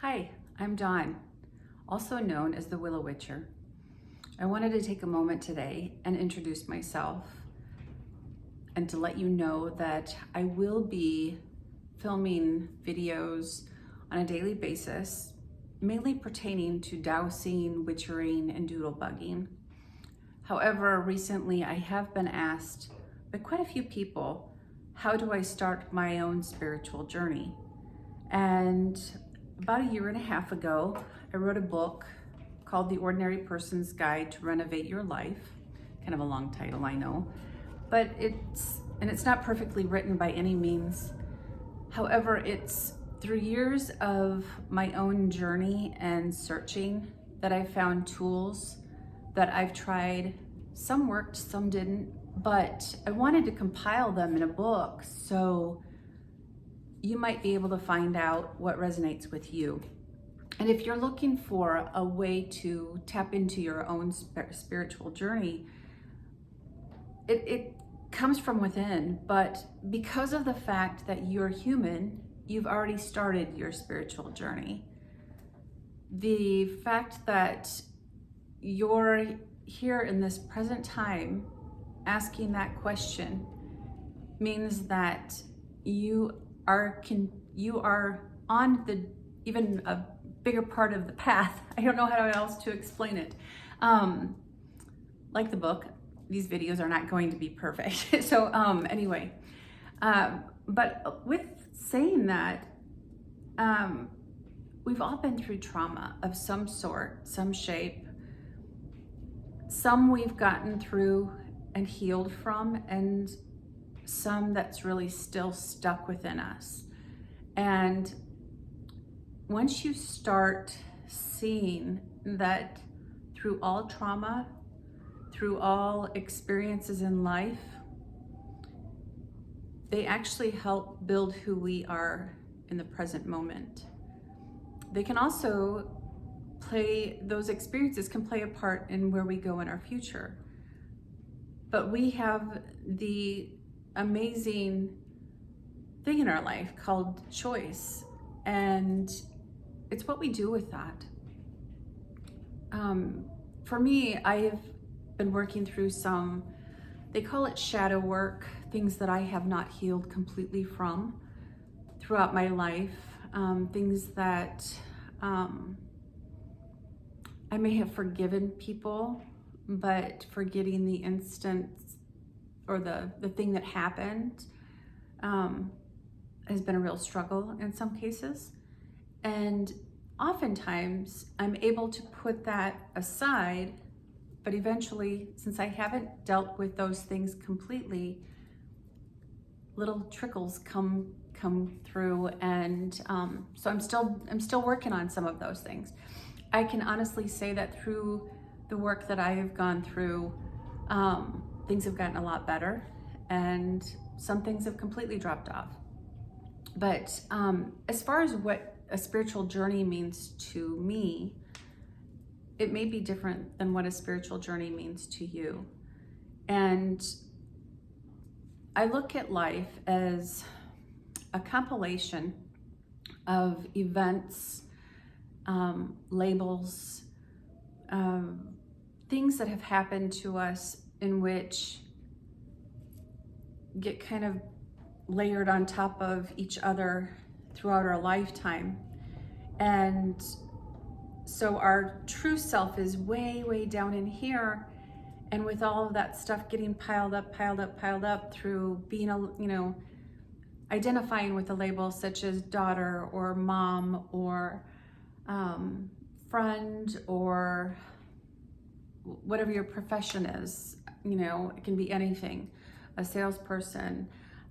Hi, I'm Dawn, also known as the Willow Witcher. I wanted to take a moment today and introduce myself and to let you know that I will be filming videos on a daily basis, mainly pertaining to dowsing, witchering, and doodlebugging. However, recently I have been asked by quite a few people, how do I start my own spiritual journey? And about a year and a half ago, I wrote a book called The Ordinary Person's Guide to Renovate Your Life. Kind of a long title, I know, but it's not perfectly written by any means. However, it's through years of my own journey and searching that I found tools that I've tried. Some worked, some didn't, but I wanted to compile them in a book so you might be able to find out what resonates with you. And if you're looking for a way to tap into your own spiritual journey, it comes from within, but because of the fact that you're human, you've already started your spiritual journey. The fact that you're here in this present time asking that question means that you are on the even a bigger part of the path. I don't know how else to explain it. Like the book, these videos are not going to be perfect. So anyway, but with saying that, we've all been through trauma of some sort, some shape. Some we've gotten through and healed from, and some that's really still stuck within us. And once you start seeing that through all trauma, through all experiences in life, they actually help build who we are in the present moment. They can also those experiences can play a part in where we go in our future. But we have the amazing thing in our life called choice, and it's what we do with that. For me, I have been working through some, they call it shadow work, things that I have not healed completely from throughout my life, things that I may have forgiven people, but forgetting the instance or the thing that happened has been a real struggle in some cases. And oftentimes I'm able to put that aside, but eventually, since I haven't dealt with those things completely, little trickles come through, and so I'm still working on some of those things. I can honestly say that through the work that I have gone through, things have gotten a lot better, and some things have completely dropped off. But as far as what a spiritual journey means to me, it may be different than what a spiritual journey means to you. And I look at life as a compilation of events, labels, things that have happened to us in which get kind of layered on top of each other throughout our lifetime. And so our true self is way, way down in here. And with all of that stuff getting piled up through being, identifying with a label such as daughter or mom or friend or whatever your profession is, it can be anything, a salesperson,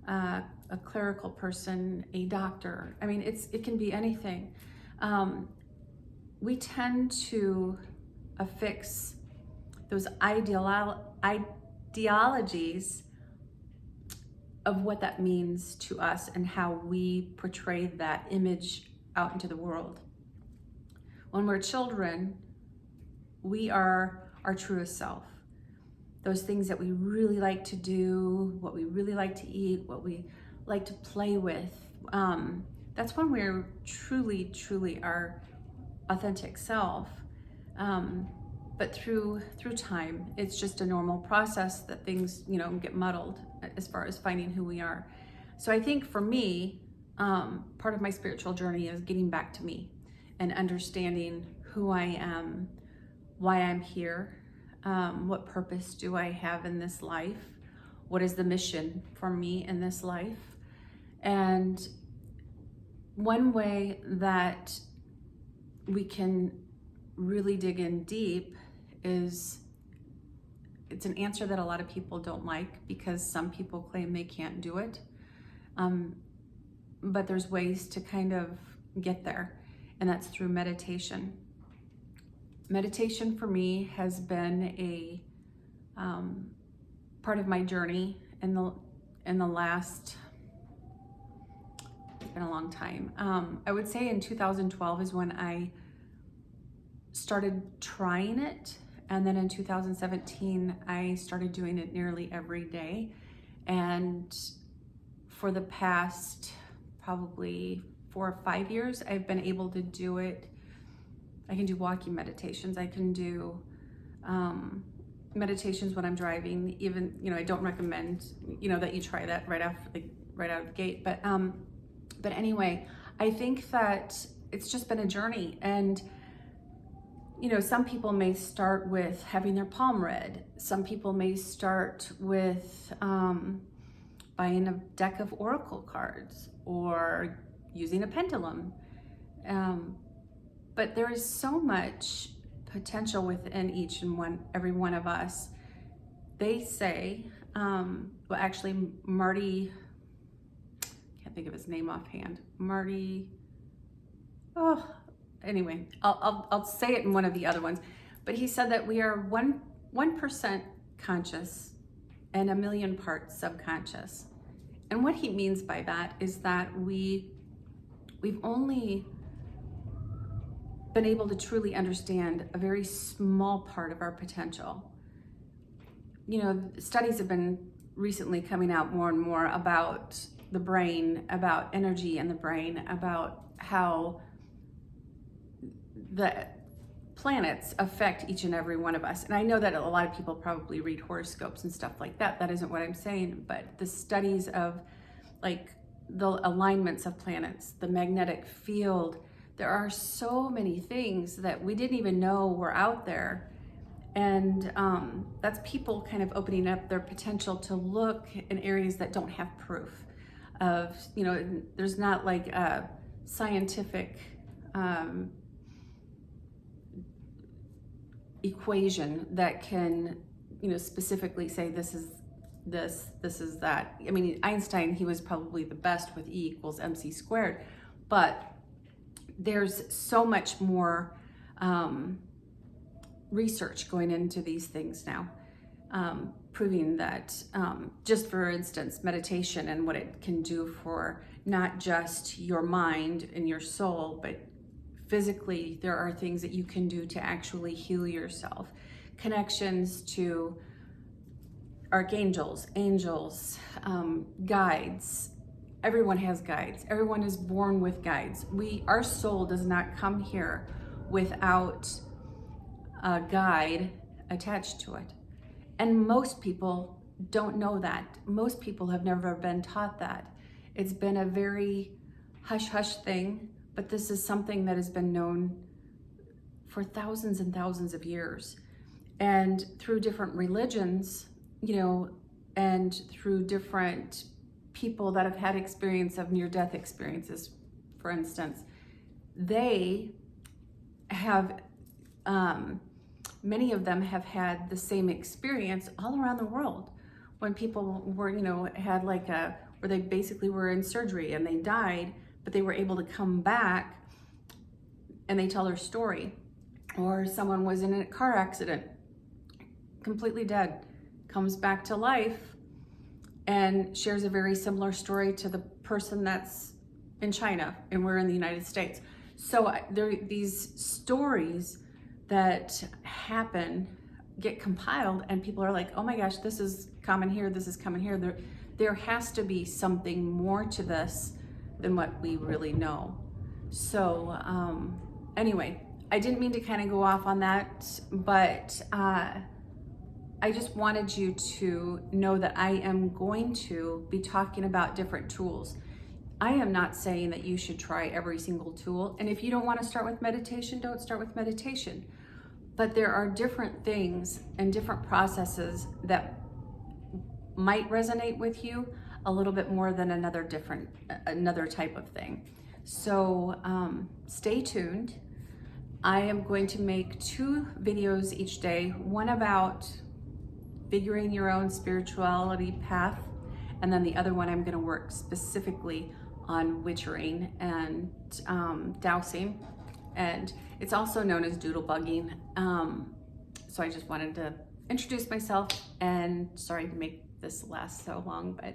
a clerical person, a doctor. I mean, it can be anything. We tend to affix those ideologies of what that means to us and how we portray that image out into the world. When we're children, we are our truest self. Those things that we really like to do, what we really like to eat, what we like to play with, that's when we're truly our authentic self. But through time, it's just a normal process that things, get muddled as far as finding who we are. So I think for me, part of my spiritual journey is getting back to me and understanding who I am, why I'm here, what purpose do I have in this life, what is the mission for me in this life. And one way that we can really dig in deep is, it's an answer that a lot of people don't like because some people claim they can't do it. But there's ways to kind of get there, and that's through meditation. Meditation for me has been a part of my journey in the last, it's been a long time. I would say in 2012 is when I started trying it, and then in 2017 I started doing it nearly every day, and for the past probably 4 or 5 years I've been able to do it. I can do walking meditations, I can do meditations when I'm driving. Even, I don't recommend that you try that right out of the gate, but anyway, I think that it's just been a journey. And some people may start with having their palm read. Some people may start with buying a deck of oracle cards or using a pendulum. But there is so much potential within every one of us. They say, actually Marty, can't think of his name offhand. Anyway, I'll say it in one of the other ones, but he said that we are 1% conscious and 1,000,000 parts subconscious. And what he means by that is that we've only been able to truly understand a very small part of our potential. Studies have been recently coming out more and more about the brain, about energy in the brain, about how the planets affect each and every one of us. And I know that a lot of people probably read horoscopes and stuff like that. That isn't what I'm saying, but the studies of the alignments of planets, the magnetic field, there are so many things that we didn't even know were out there. And that's people kind of opening up their potential to look in areas that don't have proof of, there's not like a scientific equation that can, specifically say this is that. I mean, Einstein, he was probably the best with E = mc squared, but there's so much more research going into these things now, proving that, just for instance, meditation and what it can do for not just your mind and your soul, but physically, there are things that you can do to actually heal yourself. Connections to archangels, angels, guides. Everyone has guides. Everyone is born with guides. Our soul does not come here without a guide attached to it. And most people don't know that. Most people have never been taught that. It's been a very hush-hush thing, but this is something that has been known for thousands and thousands of years. And through different religions, and through different people that have had experience of near-death experiences, for instance, they have, many of them have had the same experience all around the world. When people were, had where they basically were in surgery and they died, but they were able to come back and they tell their story. Or someone was in a car accident, completely dead, comes back to life and shares a very similar story to the person that's in China and we're in the United States. So these stories that happen get compiled and people are like, oh my gosh, this is common here, this is common here. There has to be something more to this than what we really know. So anyway, I didn't mean to kind of go off on that, but I just wanted you to know that I am going to be talking about different tools. I am not saying that you should try every single tool. And if you don't want to start with meditation, don't start with meditation. But there are different things and different processes that might resonate with you a little bit more than another type of thing. So stay tuned. I am going to make 2 videos each day, one about figuring your own spirituality path, and then the other one I'm going to work specifically on witchering and dowsing, and it's also known as doodlebugging. So I just wanted to introduce myself, and sorry to make this last so long, but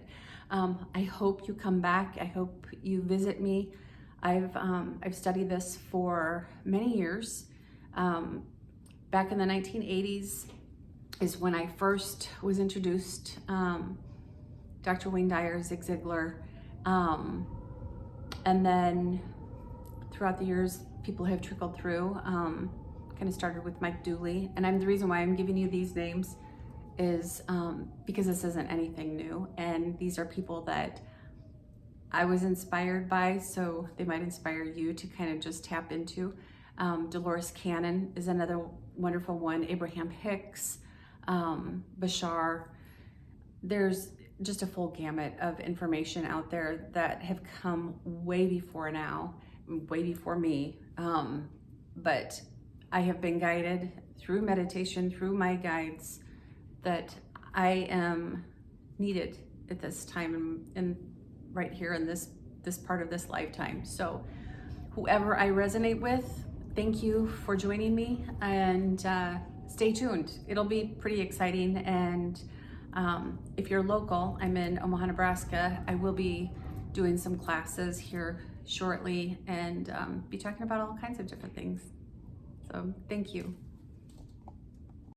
I hope you come back. I hope you visit me. I've studied this for many years. Back in the 1980s is when I first was introduced. Dr. Wayne Dyer, Zig Ziglar, and then throughout the years, people have trickled through. Kind of started with Mike Dooley, and the reason why I'm giving you these names is because this isn't anything new, and these are people that I was inspired by, so they might inspire you to kind of just tap into. Dolores Cannon is another wonderful one. Abraham Hicks, Bashar. There's just a full gamut of information out there that have come way before now, way before me. But I have been guided through meditation, through my guides, that I am needed at this time and right here in this part of this lifetime. So whoever I resonate with, thank you for joining me, and stay tuned. It'll be pretty exciting. And if you're local, I'm in Omaha, Nebraska. I will be doing some classes here shortly and be talking about all kinds of different things. So thank you.